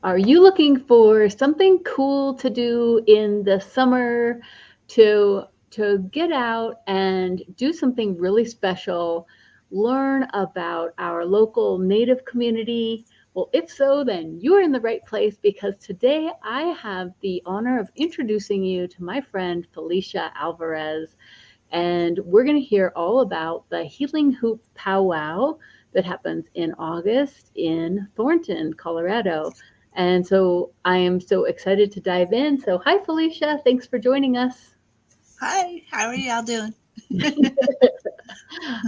Are you looking for something cool to do in the summer to get out and do something really special, learn about our local Native community? Well, if so, then you're in the right place because today I have the honor of introducing you to my friend Felicia Alvarez, and we're going to hear all about the Healing Hoop Powwow that happens in August in Thornton, Colorado. And so I am so excited to dive in. So, hi, Felicia. Thanks for joining us. Hi, how are y'all doing?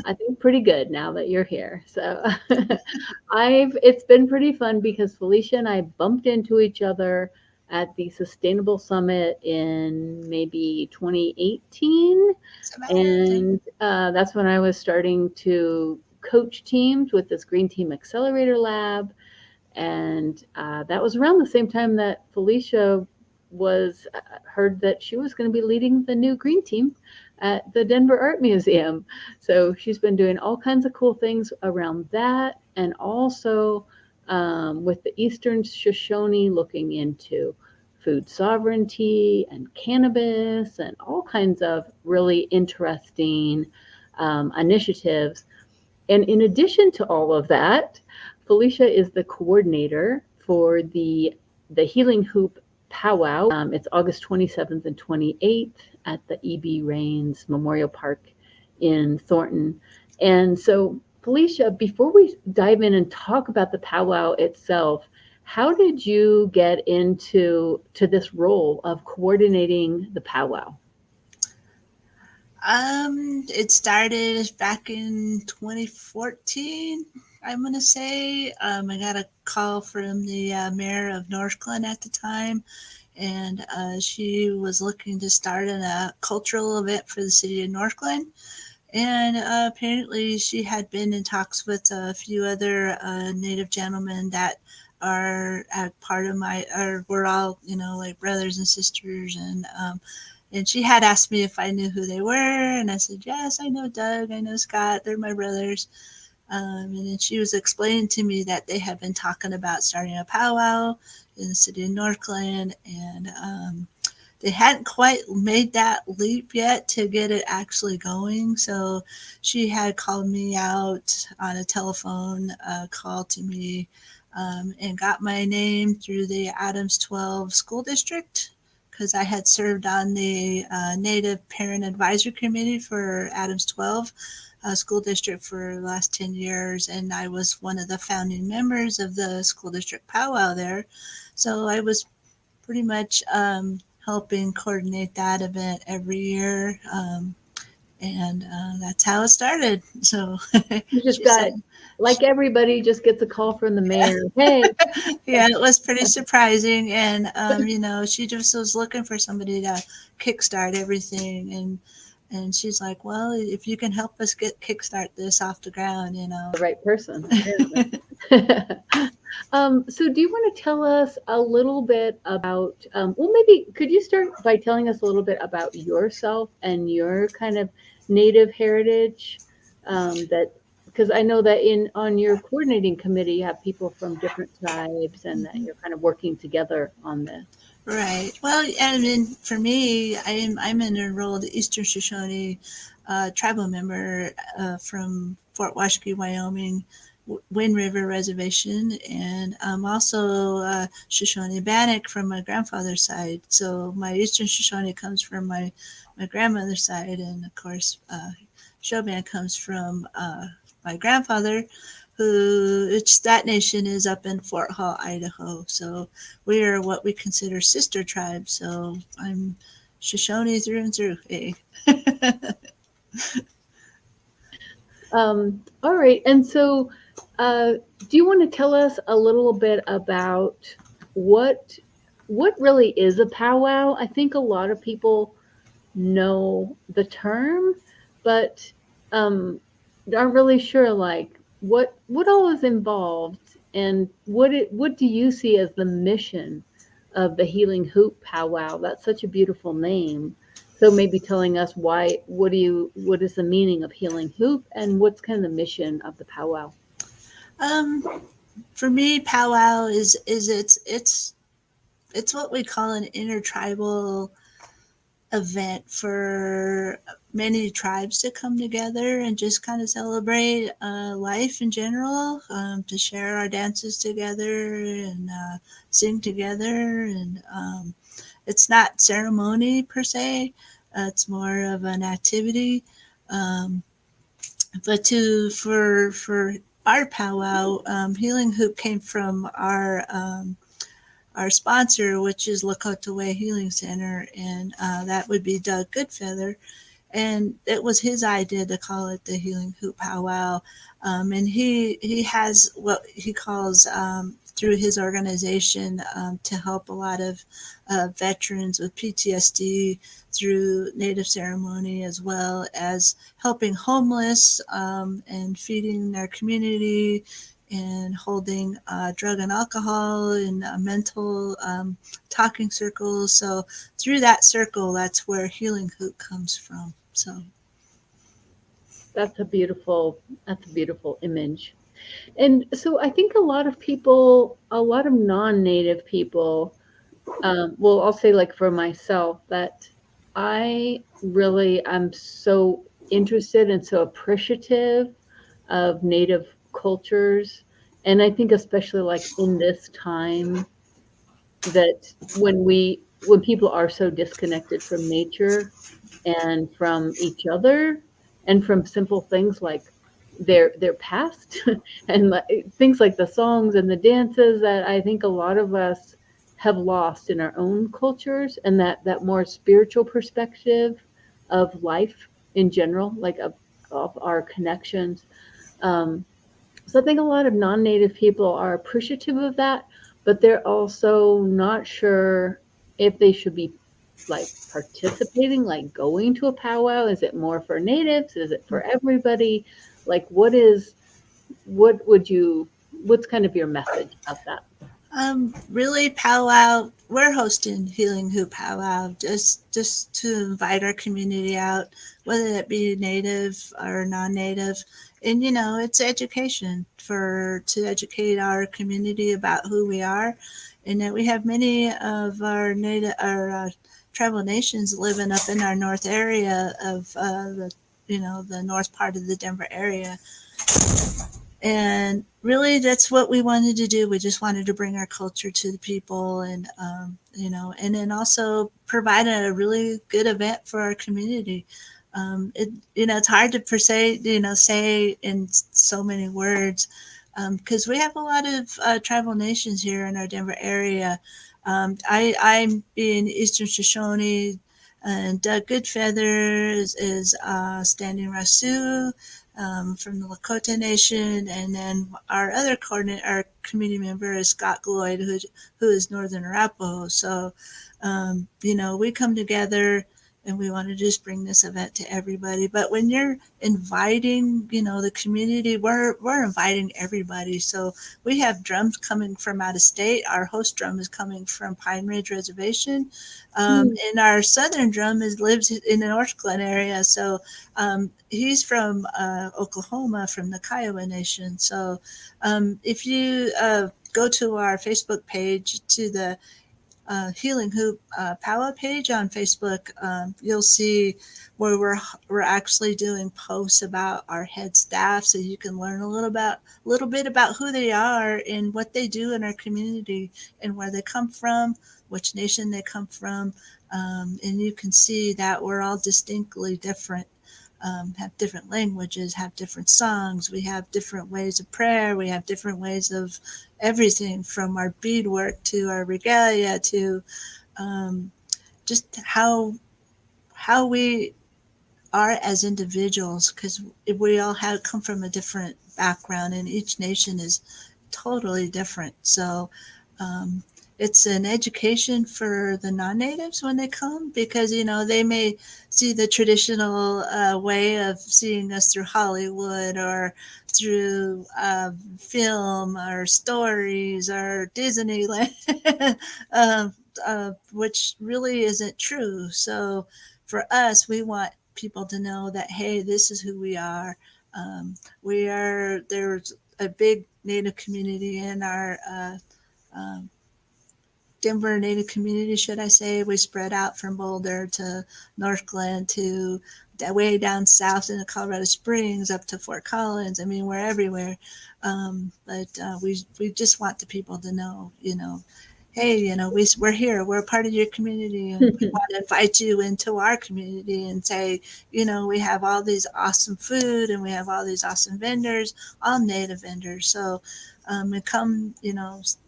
I think pretty good now that you're here. So, it's been pretty fun because Felicia and I bumped into each other at the Sustainable Summit in maybe 2018. It's about thing. And that's when I was starting to coach teams with this Green Team Accelerator Lab. And that was around the same time that Felicia was heard that she was going to be leading the new Green Team at the Denver Art Museum. So she's been doing all kinds of cool things around that, and also with the Eastern Shoshone looking into food sovereignty and cannabis and all kinds of really interesting initiatives. And in addition to all of that, Felicia is the coordinator for the Healing Hoop Powwow. It's August 27th and 28th at the E.B. Rains Memorial Park in Thornton. And so, Felicia, before we dive in and talk about the powwow itself, how did you get into this role of coordinating the powwow? It started back in 2014. I'm gonna say I got a call from the mayor of Northglenn at the time, and she was looking to start a cultural event for the city of Northglenn. And apparently, she had been in talks with a few other Native gentlemen that are part of my, or we're all, like brothers and sisters. And she had asked me if I knew who they were. And I said, yes, I know Doug, I know Scott, they're my brothers. And then she was explaining to me that they had been talking about starting a powwow in the city of Northglenn. And they hadn't quite made that leap yet to get it actually going. So she had called me out on a telephone call to me, and got my name through the Adams 12 school district because I had served on the Native Parent Advisory Committee for Adams 12 school district for the last 10 years, and I was one of the founding members of the school district powwow there. So I was pretty much helping coordinate that event every year. And that's how it started. So You just she got, said, like everybody, just gets a call from the mayor. Hey, yeah, it was pretty surprising. And, she just was looking for somebody to kickstart everything. And she's like, well, if you can help us kickstart this off the ground. the right person, apparently. So do you want to tell us a little bit about, well, maybe could you start by telling us a little bit about yourself and your kind of native heritage? That because I know that in on your coordinating committee, you have people from different tribes, and that you're kind of working together on this. Right. Well, I mean, for me, I'm an enrolled Eastern Shoshone tribal member from Fort Washakie, Wyoming, Wind River Reservation, and I'm also Shoshone Bannock from my grandfather's side. So my Eastern Shoshone comes from my grandmother's side, and of course, Shoban comes from my grandfather, who it's that nation is up in Fort Hall, Idaho. So we are what we consider sister tribes. So I'm Shoshone through and through. Hey. All right, and so do you want to tell us a little bit about what really is a powwow? I think a lot of people know the term, but aren't really sure like what all is involved, and what do you see as the mission of the Healing Hoop Powwow? That's such a beautiful name. So maybe telling us why what is the meaning of Healing Hoop, and what's kind of the mission of the powwow? Um, For me, powwow is it's what we call an intertribal event for many tribes to come together and just kind of celebrate life in general, to share our dances together and sing together. And it's not ceremony per se, it's more of an activity. Um, but to for our powwow, Healing Hoop came from our sponsor, which is Lakota Way Healing Center, and that would be Doug Goodfeather. And it was his idea to call it the Healing Hoop Powwow. And he has what he calls, through his organization, to help a lot of veterans with PTSD through Native ceremony, as well as helping homeless, and feeding their community, and holding drug and alcohol and mental talking circles. So through that circle, that's where Healing Hoop comes from. So That's a beautiful image. And so I think a lot of people, a lot of non-native people, well, I'll say like for myself that I really am so interested and so appreciative of native cultures. And I think especially like in this time that when people are so disconnected from nature and from each other and from simple things like their past and things like the songs and the dances that I think a lot of us have lost in our own cultures, and that more spiritual perspective of life in general, like of our connections. um, so I think a lot of non-native people are appreciative of that, but they're also not sure if they should be like participating, like going to a powwow. Is it more for natives? Is it for everybody? Like what would you what's kind of your message of that? really, powwow. We're hosting Healing Hoop Powwow just to invite our community out, whether it be native or non-native. And it's education for to educate our community about who we are, and that we have many of our native our tribal nations living up in our north area of the north part of the Denver area. And really, that's what we wanted to do. We just wanted to bring our culture to the people, and and then also provide a really good event for our community. It's hard to per se say in so many words, because we have a lot of tribal nations here in our Denver area. I'm being Eastern Shoshone, and Doug Goodfeather is Standing Rasu, from the Lakota Nation, and then our community member is Scott Gloyd, who is Northern Arapaho. So, we come together and we want to just bring this event to everybody. But when you're inviting, the community, we're inviting everybody. So we have drums coming from out of state. Our host drum is coming from Pine Ridge Reservation, Hmm. and our southern drum lives in the Northglenn area. So he's from Oklahoma, from the Kiowa Nation. So if you go to our Facebook page, to the Healing Hoop Powwow page on Facebook, you'll see where we're actually doing posts about our head staff, so you can learn a little bit about who they are and what they do in our community, and where they come from, which nation they come from, and you can see that we're all distinctly different. Have different languages, have different songs, we have different ways of prayer, we have different ways of everything, from our beadwork to our regalia to um, just how we are as individuals, because we all have come from a different background, and each nation is totally different. So um, it's an education for the non-natives when they come, because they may see the traditional way of seeing us through Hollywood, or through film or stories or Disneyland, which really isn't true. So for us, we want people to know that, hey, this is who we are. We are There's a big Native community in our um, Denver Native community, should I say. We spread out from Boulder to Northglenn to way down south into Colorado Springs up to Fort Collins. I mean, we're everywhere. But we just want the people to know, hey, we're here. We're a part of your community, and we want to invite you into our community and say, we have all these awesome food and we have all these awesome vendors, all native vendors. So, and come,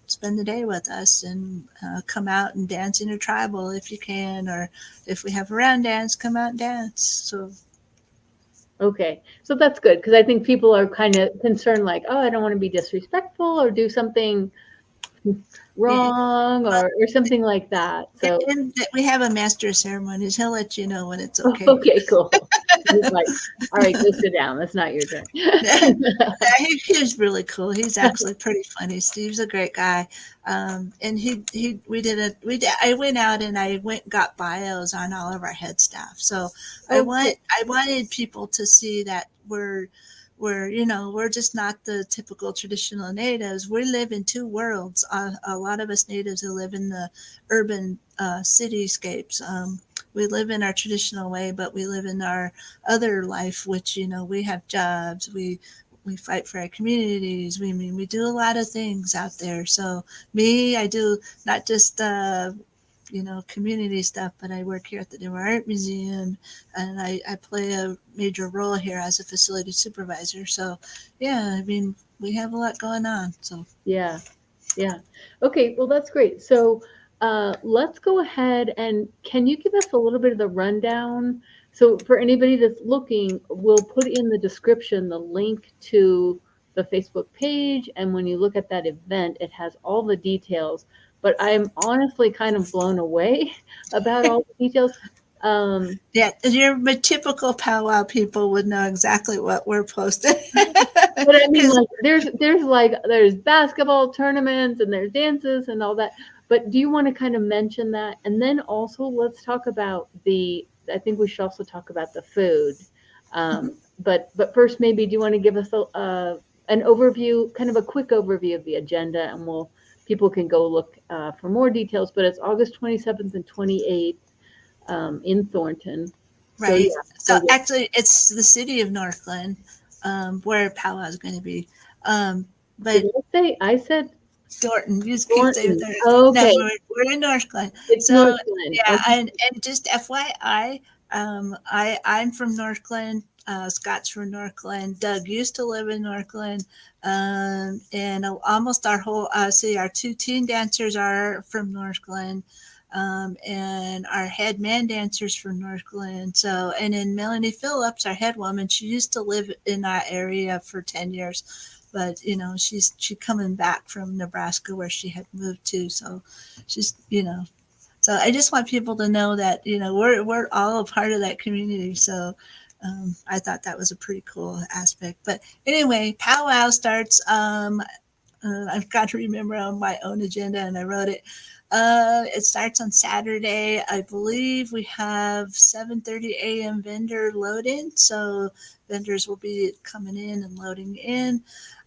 spend the day with us and come out and dance intertribal if you can, or if we have a round dance, come out and dance. So. Okay, so that's good, because I think people are kind of concerned, like, oh, I don't want to be disrespectful or do something wrong or something like that. So And we have a master of ceremonies. He'll let you know when it's okay. okay, cool. He's like, all right, go sit down. That's not your turn. He was really cool. He's actually pretty funny. Steve's a great guy. And I went out and I got bios on all of our head staff. So I wanted people to see that we're just not the typical traditional natives. We live in two worlds. A lot of us natives who live in the urban cityscapes. We live in our traditional way, but we live in our other life, which, we have jobs, we fight for our communities. We do a lot of things out there. So I do not just, community stuff, but I work here at the Denver Art Museum, and I play a major role here as a facility supervisor. So, yeah, we have a lot going on. So, yeah. Okay, well, that's great. So let's go ahead, and can you give us a little bit of the rundown? So for anybody that's looking, we'll put in the description the link to the Facebook page, and when you look at that event, it has all the details. But I'm honestly kind of blown away about all the details. yeah, your typical powwow people would know exactly what we're posting. But I mean, like, there's basketball tournaments and there's dances and all that. But do you want to kind of mention that? And then also let's talk about I think we should also talk about the food. But first, maybe do you want to give us an overview, kind of a quick overview of the agenda, and people can go look for more details. But it's August 27th and 28th in Thornton. Right. So actually, it's the city of Northglenn, where powwow is going to be. But I said Thornton. You just keep saying Thornton. Okay. No, we're in Northglenn. It's So Northglenn. yeah, Okay. and just FYI, I'm from Northglenn. Scott's from Northglenn. Doug used to live in Northglenn, and almost our whole our two teen dancers are from Northglenn. And our head man dancers from Northglenn. So, and then Melanie Phillips, our head woman, she used to live in that area for 10 years, but she's coming back from Nebraska where she had moved to. So she's, so I just want people to know that, we're all a part of that community. So, I thought that was a pretty cool aspect, but anyway, powwow starts, I've got to remember on my own agenda, and I wrote it. It starts on Saturday. I believe we have 7:30 a.m. vendor load in, so vendors will be coming in and loading in.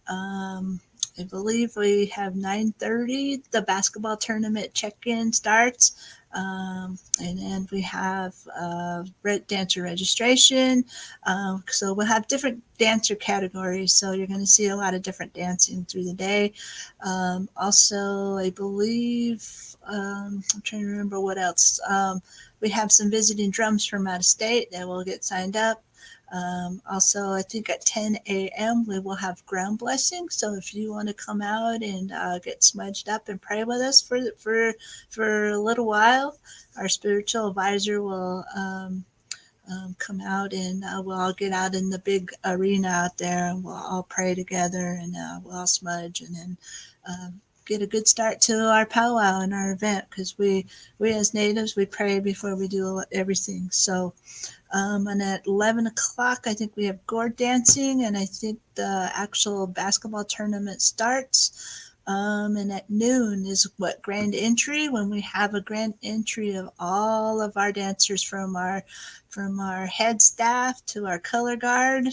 I believe we have 9:30. The basketball tournament check-in starts. And then we have dancer registration. So we'll have different dancer categories. So you're going to see a lot of different dancing through the day. Also, I believe, I'm trying to remember what else. We have some visiting drums from out of state that will get signed up. Also, I think at 10 a.m. we will have ground blessing. So if you want to come out and get smudged up and pray with us for a little while, our spiritual advisor will come out, and we'll all get out in the big arena out there, and we'll all pray together, and we'll all smudge, and then get a good start to our powwow and our event, because we as natives, we pray before we do everything. So and at 11 o'clock, I think we have gourd dancing, and I think the actual basketball tournament starts. And at noon is what grand entry, when we have a grand entry of all of our dancers from our head staff to our color guard,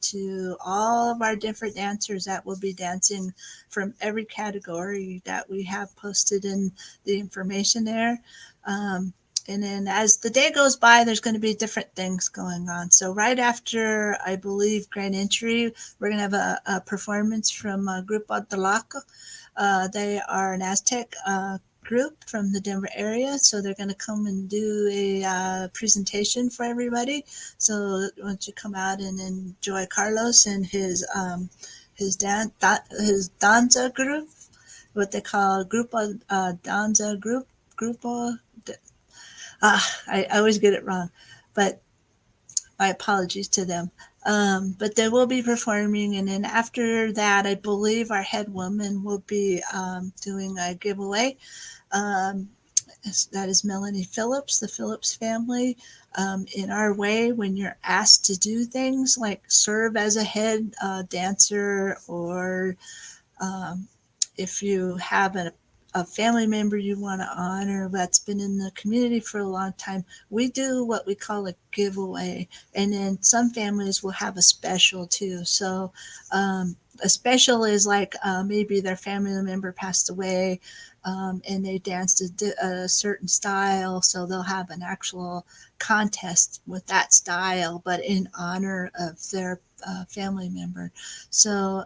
to all of our different dancers that will be dancing from every category that we have posted in the information there. And then as the day goes by, there's going to be different things going on. So right after, I believe, grand entry, we're going to have a performance from Grupo de Laco. They are an Aztec group from the Denver area, so they're going to come and do a presentation for everybody. So once you come out and enjoy Carlos and his danza group, what they call Grupo Danza Grupo. I always get it wrong, but my apologies to them. But they will be performing, and then after that, I believe our head woman will be doing a giveaway. That is Melanie Phillips, the Phillips family. In our way, when you're asked to do things like serve as a head dancer, or if you have a family member you want to honor that's been in the community for a long time, we do what we call a giveaway. And then some families will have a special too. So a special is like maybe their family member passed away, and they danced a certain style. So they'll have an actual contest with that style, but in honor of their family member. So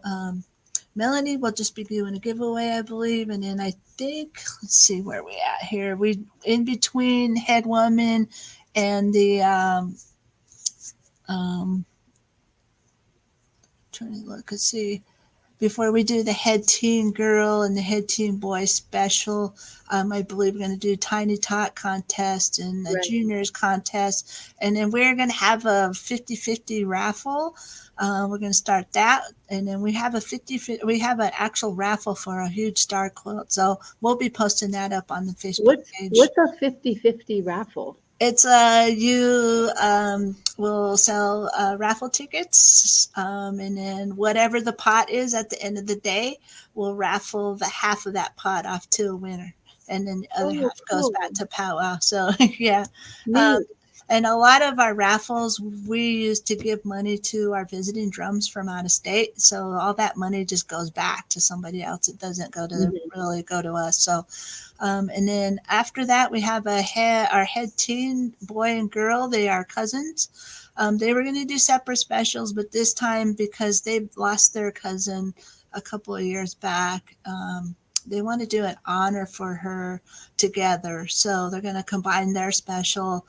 Melanie will just be doing a giveaway, I believe. And then I think, let's see where we at here. We in between head woman and the trying to look and see. Before we do the head teen girl and the head teen boy special, I believe we're going to do tiny tot contest and the juniors contest. And then we're going to have a 50-50 raffle. We're going to start that. And then we have we have an actual raffle for a huge star quilt. So we'll be posting that up on the Facebook page. What's a 50-50 raffle? It's you will sell raffle tickets, and then whatever the pot is at the end of the day, we'll raffle the half of that pot off to a winner, and then the other half goes back to Powwow. So yeah, and a lot of our raffles we use to give money to our visiting drums from out of state. So all that money just goes back to somebody else. It doesn't go to really go to us. So. And then after that, we have our head teen boy and girl. They are cousins. They were going to do separate specials, but this time, because they lost their cousin a couple of years back, they want to do an honor for her together. So they're going to combine their special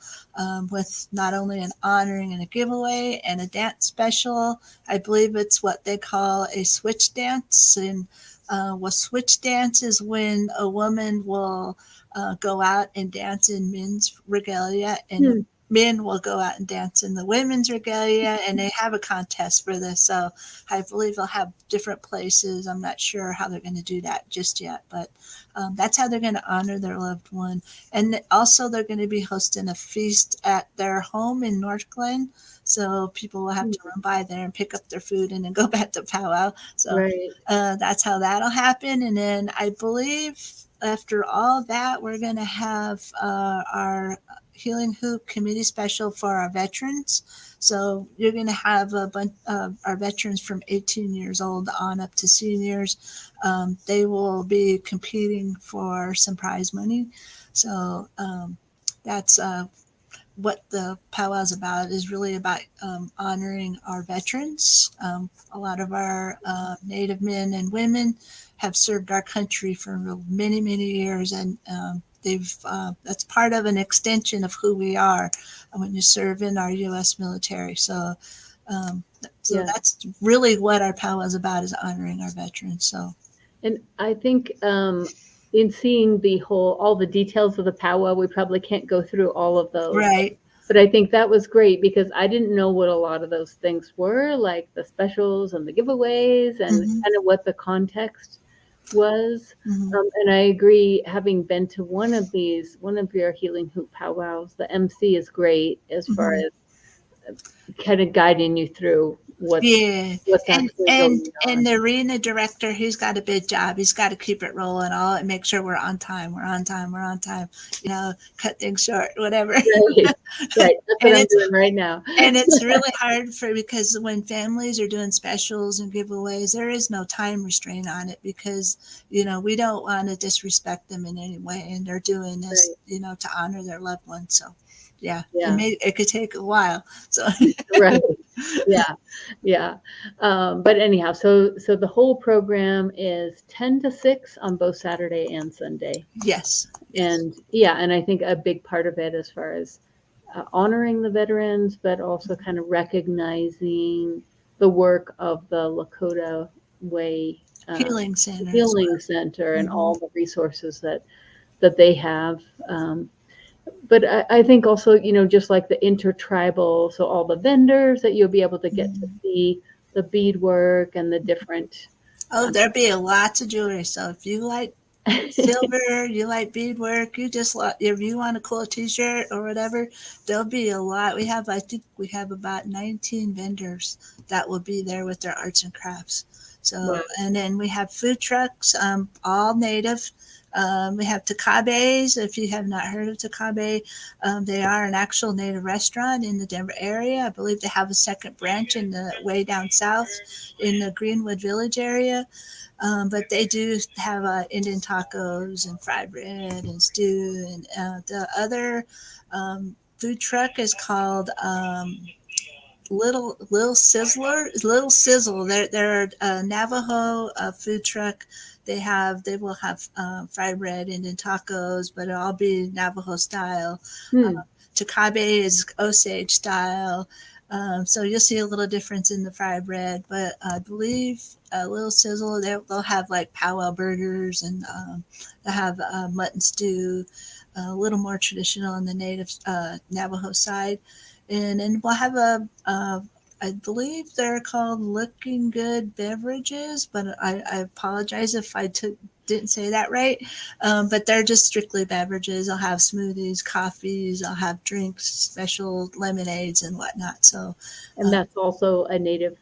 with not only an honoring and a giveaway and a dance special. I believe it's what they call a switch dance. And switch dance is when a woman will go out and dance in men's regalia, and men will go out and dance in the women's regalia, and they have a contest for this. So I believe they'll have different places. I'm not sure how they're going to do that just yet, but that's how they're going to honor their loved one. And also they're going to be hosting a feast at their home in Northglenn. So people will have to run by there and pick up their food and then go back to Powwow. So that's how that'll happen. And then I believe after all that, we're going to have our Healing Hoop committee special for our veterans. So you're going to have a bunch of our veterans from 18 years old on up to seniors. They will be competing for some prize money. So that's what the powwow is about. Is really about honoring our veterans. A lot of our Native men and women have served our country for many, many years, and that's part of an extension of who we are when you serve in our U.S. military. So that's really what our powwow is about, is honoring our veterans. So, and I think in seeing all the details of the powwow, we probably can't go through all of those. Right. But I think that was great because I didn't know what a lot of those things were, like the specials and the giveaways and kind of what the context was. And I agree, having been to one of your Healing Hoop powwows, the MC is great as far as kind of guiding you through Yeah, what's and actually and going and on. the arena director, he's got a big job. He's got to keep it rolling all and make sure we're on time. We're on time. We're on time. Cut things short, whatever. Right, right. That's what and I'm it's doing right now. and it's really hard because when families are doing specials and giveaways, there is no time restraint on it because we don't want to disrespect them in any way, and they're doing this Right. to honor their loved ones. So yeah, Yeah. it could take a while. So Right. Yeah. Yeah. But anyhow, so the whole program is 10 to 6 on both Saturday and Sunday. yes, yes. And yeah, and I think a big part of it as far as honoring the veterans, but also kind of recognizing the work of the Lakota Way Healing center as Healing well. Center and Hmm. all the resources that they have. But I think also, just like the intertribal, so all the vendors that you'll be able to get to Hmm. see the beadwork and the different. Oh, there'll be a lot of jewelry. So if you like silver, you like beadwork, if you want a cool T-shirt or whatever, there'll be a lot. I think we have about 19 vendors that will be there with their arts and crafts. Wow. So, and then we have food trucks, all native. We have Tocabes. If you have not heard of Tocabe, they are an actual native restaurant in the Denver area. I believe they have a second branch in the way down south in the Greenwood Village area. But they do have Indian tacos and fried bread and stew. And the other food truck is called Little Sizzle. They're a Navajo food truck. They will have fried bread, Indian tacos, but it'll all be Navajo style. Uh, Hmm. Tocabe is Osage style. So you'll see a little difference in the fried bread, but I believe Little Sizzle, they'll have like powwow burgers, and they'll have mutton stew, a little more traditional on the native Navajo side. And then we'll have I believe they're called Looking Good Beverages, but I apologize if didn't say that right. But they're just strictly beverages. I'll have smoothies, coffees, I'll have drinks, special lemonades and whatnot. So And uh, that's also a native.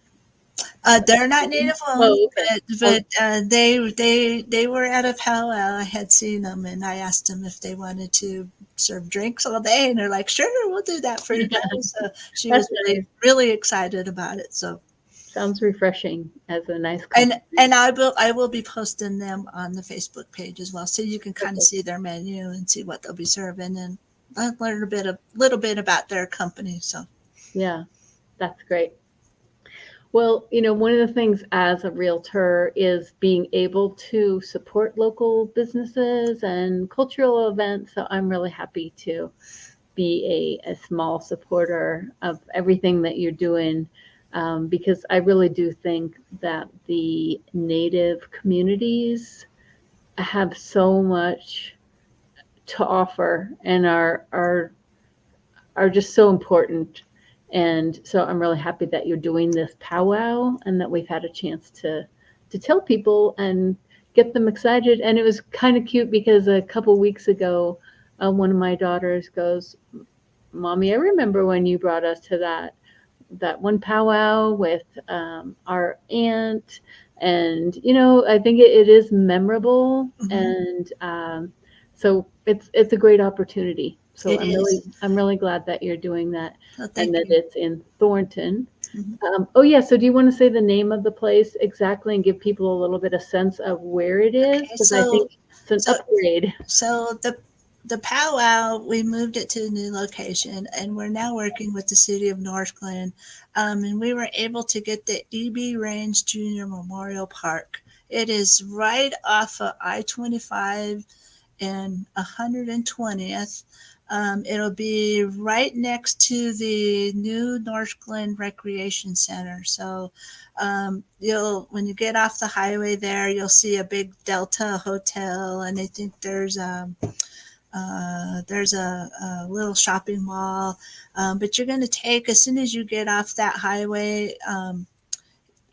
they're not native owned, Oh, okay. but they were at a powwow. I had seen them, and I asked them if they wanted to serve drinks all day, and they're like, "Sure, we'll do that for you guys." So she That's was really nice. really excited about it. So Sounds refreshing as a nice and compliment. I will be posting them on the Facebook page as well, so you can kind of Perfect. see their menu and see what they'll be serving, and learn a little bit about their company. So Yeah, that's great. Well, one of the things as a realtor is being able to support local businesses and cultural events. So I'm really happy to be a small supporter of everything that you're doing, because I really do think that the native communities have so much to offer and are just so important. And so I'm really happy that you're doing this powwow and that we've had a chance to tell people and get them excited. And it was kind of cute because a couple weeks ago, one of my daughters goes, "Mommy, I remember when you brought us to that one powwow with our aunt." And I think it is memorable, mhm, and so it's a great opportunity. So it is. I'm really glad that you're doing that, So and thank that you. it's in Thornton. Mhm. Oh yeah, so do you want to say the name of the place exactly and give people a little bit of sense of where it is? Okay, Because I think it's an so upgrade. So the powwow, we moved it to a new location, and we're now working with the city of Northglenn, and we were able to get the EB Range Junior Memorial Park. It is right off of I-25 and 120th. It'll be right next to the new Northglenn Recreation Center. So you'll when you get off the highway there, you'll see a big Delta Hotel, and I think there's a little shopping mall. But you're going to take as soon as you get off that highway.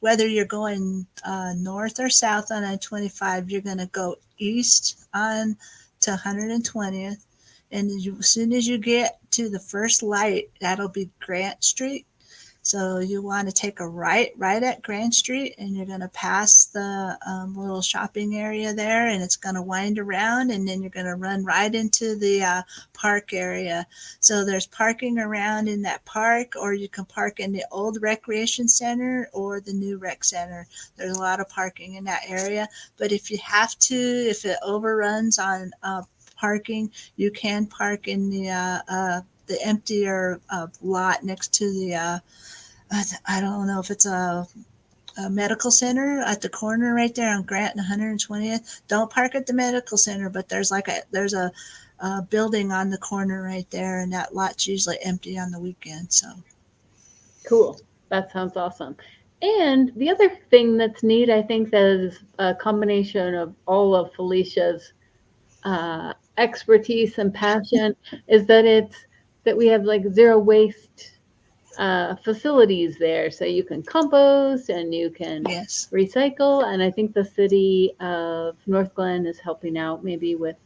Whether you're going north or south on I-25, you're going to go east on to 120th. And as soon as you get to the first light, that'll be Grant Street. So you want to take a right at Grand Street, and you're going to pass the little shopping area there, and it's going to wind around, and then you're going to run right into the park area. So there's parking around in that park, or you can park in the old recreation center or the new rec center. There's a lot of parking in that area. But if you have to, if it overruns on parking, you can park in the emptier lot next to the I don't know if it's a medical center at the corner right there on Grant and 120th. Don't park at the medical center, but there's a building on the corner right there, and that lot's usually empty on the weekend. So cool. That sounds awesome. And the other thing that's neat, I think, that is a combination of all of Felicia's expertise and passion is that we have like zero waste facilities there, so you can compost and you can recycle. And I think the city of Northglenn is helping out maybe with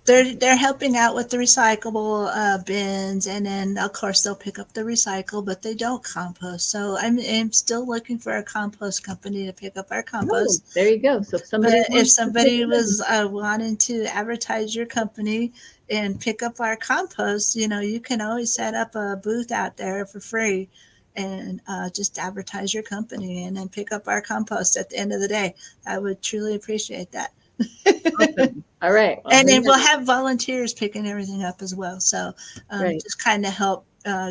they're helping out with the recyclable bins, and then of course they'll pick up the recycle, but they don't compost. So I'm still looking for a compost company to pick up our compost. Oh, there you go. So if somebody was wanting to advertise your company and pick up our compost, you can always set up a booth out there for free and just advertise your company and then pick up our compost at the end of the day. I would truly appreciate that. Awesome. All right. Well, and then we'll have volunteers picking everything up as well. So just kind of help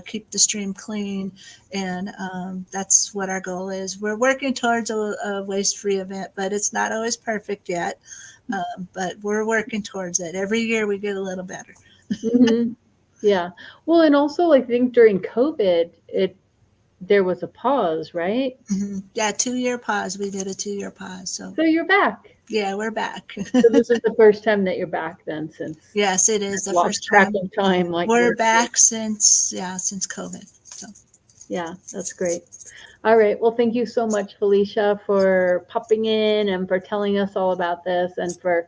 keep the stream clean. And that's what our goal is. We're working towards a waste-free event, but it's not always perfect yet. But we're working towards it. Every year we get a little better. Mm-hmm. Yeah. Well, and also I think during COVID, there was a pause, right? Mm-hmm. Yeah, 2-year pause. We did a 2-year pause. So you're back. Yeah, we're back. So this is the first time that you're back then since. Yes, it is the first time. Like we're back since COVID. So. Yeah, that's great. All right. Well, thank you so much, Felicia, for popping in and for telling us all about this, and for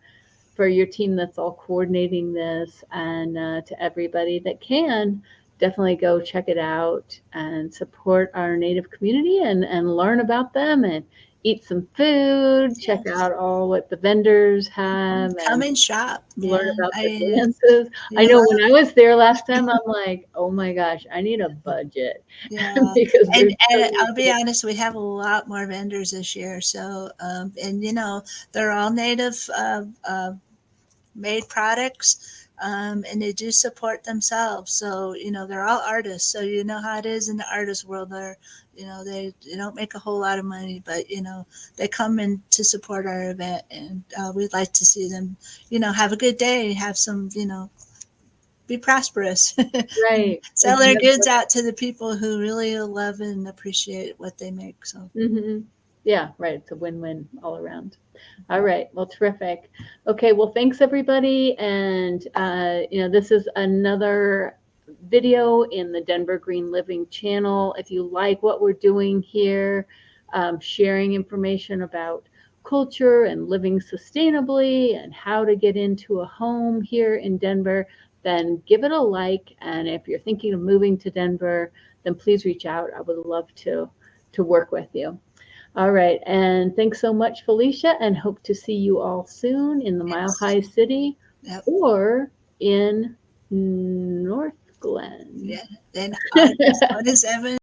your team that's all coordinating this, and to everybody that can, definitely go check it out and support our Native community and learn about them and eat some food, check out all what the vendors have. Come and shop. Learn about the dances. I know when I was there last time, I'm like, oh my gosh, I need a budget. Yeah. Because and I'll be honest, we have a lot more vendors this year. So, and they're all Native made products. And they do support themselves. So, they're all artists. So, you know how it is in the artist world. They don't make a whole lot of money, but, they come in to support our event. And we'd like to see them, have a good day, have some, be prosperous. Right. Sell their goods out to the people who really love and appreciate what they make. So, yeah, right. It's a win-win all around. All right. Well, terrific. Okay. Well, thanks everybody. And, this is another video in the Denver Green Living channel. If you like what we're doing here, sharing information about culture and living sustainably and how to get into a home here in Denver, then give it a like. And if you're thinking of moving to Denver, then please reach out. I would love to work with you. All right. And thanks so much, Felicia, and hope to see you all soon in the Mile High City or in Northglenn. Yeah. Then August 27th.